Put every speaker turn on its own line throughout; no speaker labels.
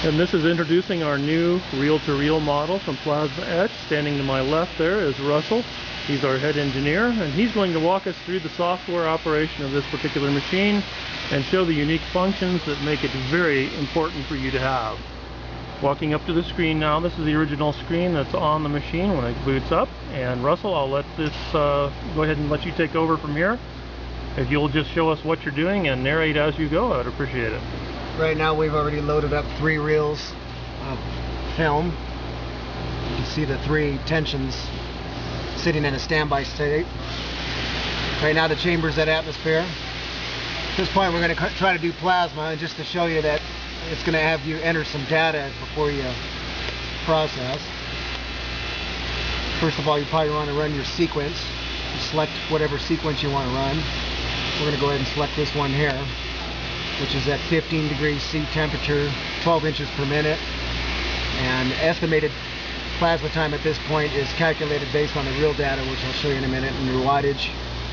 And this is introducing our new reel-to-reel model from Plasma Etch. Standing to my left there is Russell. He's our head engineer, and he's going to walk us through the software operation of this particular machine and show the unique functions that make it very important for you to have. Walking up to the screen now, this is the original screen that's on the machine when it boots up. And Russell, I'll let this go ahead and let you take over from here. If you'll just show us what you're doing and narrate as you go, I'd appreciate it.
Right now we've already loaded up 3 reels of film. You can see the 3 tensions sitting in a standby state. Right now the chamber's at atmosphere. At this point we're going to try to do plasma, and just to show you that it's going to have you enter some data before you process. First of all, you probably want to run your sequence. You select whatever sequence you want to run. We're going to go ahead and select this one here, which is at 15 degrees C temperature, 12 inches per minute, and estimated plasma time at this point is calculated based on the real data, which I'll show you in a minute, and your wattage.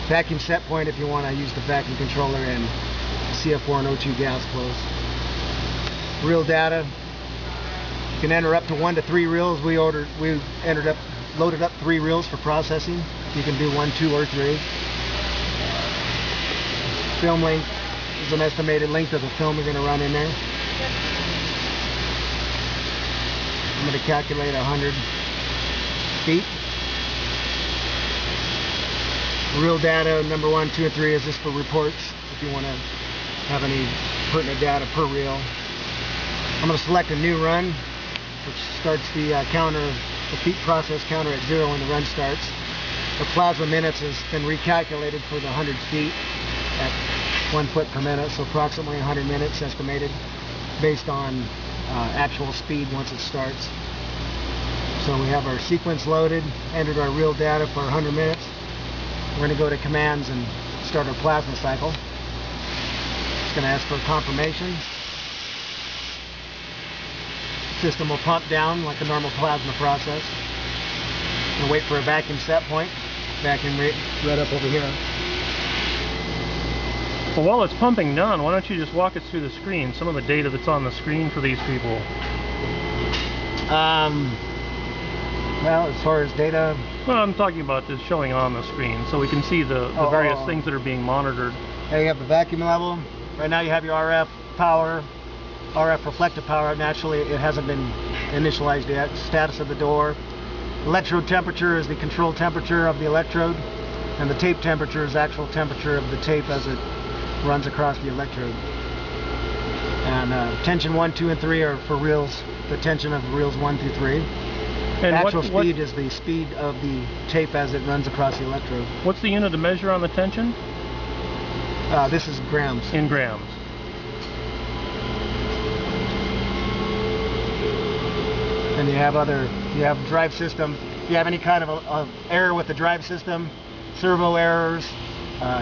Vacuum set point if you want to use the vacuum controller, and CF4 and O2 gas flows. Real data, you can enter up to 1 to 3 reels. We loaded up 3 reels for processing. You can do 1, 2, or 3. Film length is an estimated length of the film we're going to run in there. I'm going to calculate 100 feet. Real data, number 1, 2, and 3 is just for reports, if you want to have any pertinent data per reel. I'm going to select a new run, which starts the counter, the feet process counter at 0 when the run starts. The plasma minutes has been recalculated for the 100 feet at 1 foot per minute, so approximately 100 minutes estimated based on actual speed once it starts. So we have our sequence loaded, entered our real data for 100 minutes. We're going to go to commands and start our plasma cycle. It's going to ask for a confirmation. The system will pump down like a normal plasma process. And wait for a vacuum set point. Vacuum rate right up over here.
Well, while it's pumping down, why don't you just walk us through the screen, some of the data that's on the screen for these people?
Well, as far as data...
Well, I'm talking about just showing on the screen so we can see the various things that are being monitored.
There you have the vacuum level. Right now you have your RF power, RF reflective power. Naturally, it hasn't been initialized yet. Status of the door. Electrode temperature is the control temperature of the electrode, and the tape temperature is the actual temperature of the tape as it runs across the electrode. And tension 1, 2, and 3 are for reels, the tension of reels 1 through 3. And actual speed is the speed of the tape as it runs across the electrode.
What's the unit to measure on the tension?
This is grams.
In grams.
And you have drive system. If you have any kind of error with the drive system, servo errors,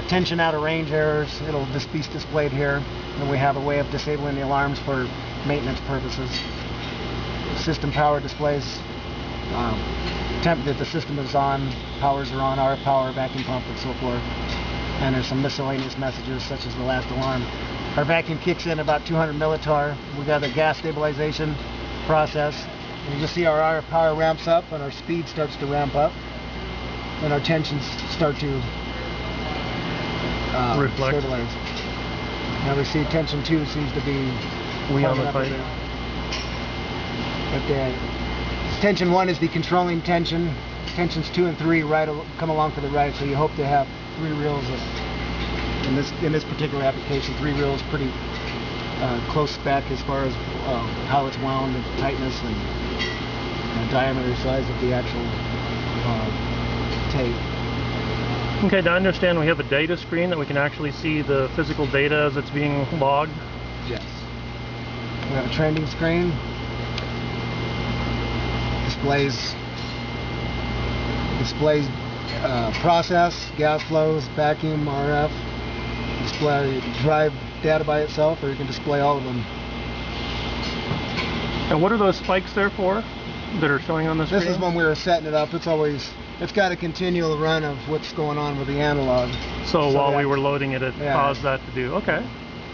tension out of range errors, it'll just be displayed here. And we have a way of disabling the alarms for maintenance purposes. System power displays temp that the system is on, powers are on, RF power, vacuum pump, and so forth. And there's some miscellaneous messages such as the last alarm. Our vacuum kicks in about 200 millitar. We got a gas stabilization process. And you can see our RF power ramps up and our speed starts to ramp up. And our tensions start to
reflect.
Stabilize. Now we see tension 2 seems to be
on the pipe.
Right there. Tension 1 is the controlling tension. Tensions 2 and 3 come along to the right, so you hope to have 3 reels in this particular application. 3 reels pretty close spec as far as how it's wound, and tightness, and diameter size of the actual tape.
Okay, to understand, we have a data screen that we can actually see the physical data as it's being logged.
Yes. We have a trending screen. Displays process, gas flows, vacuum, RF. Display drive data by itself, or you can display all of them.
And what are those spikes there for that are showing on the screen?
This is when we were setting it up. It's got a continual run of what's going on with the analog.
So while we were loading it, it caused that to do. Okay.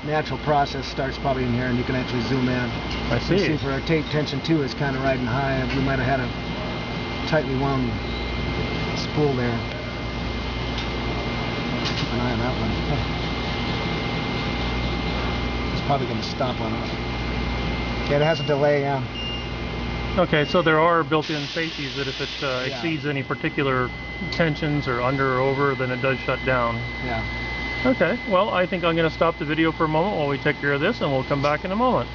natural process starts probably in here, and you can actually zoom in.
I see.
You see for our tape tension 2 is kind of riding high. We might have had a tightly wound spool there. Keep an eye on that one. It's probably going to stop on us. Yeah, it has a delay, yeah.
Okay, so there are built-in safeties that if it exceeds any particular tensions or under or over, then it does shut down.
Yeah.
Okay, well, I think I'm going to stop the video for a moment while we take care of this, and we'll come back in a moment.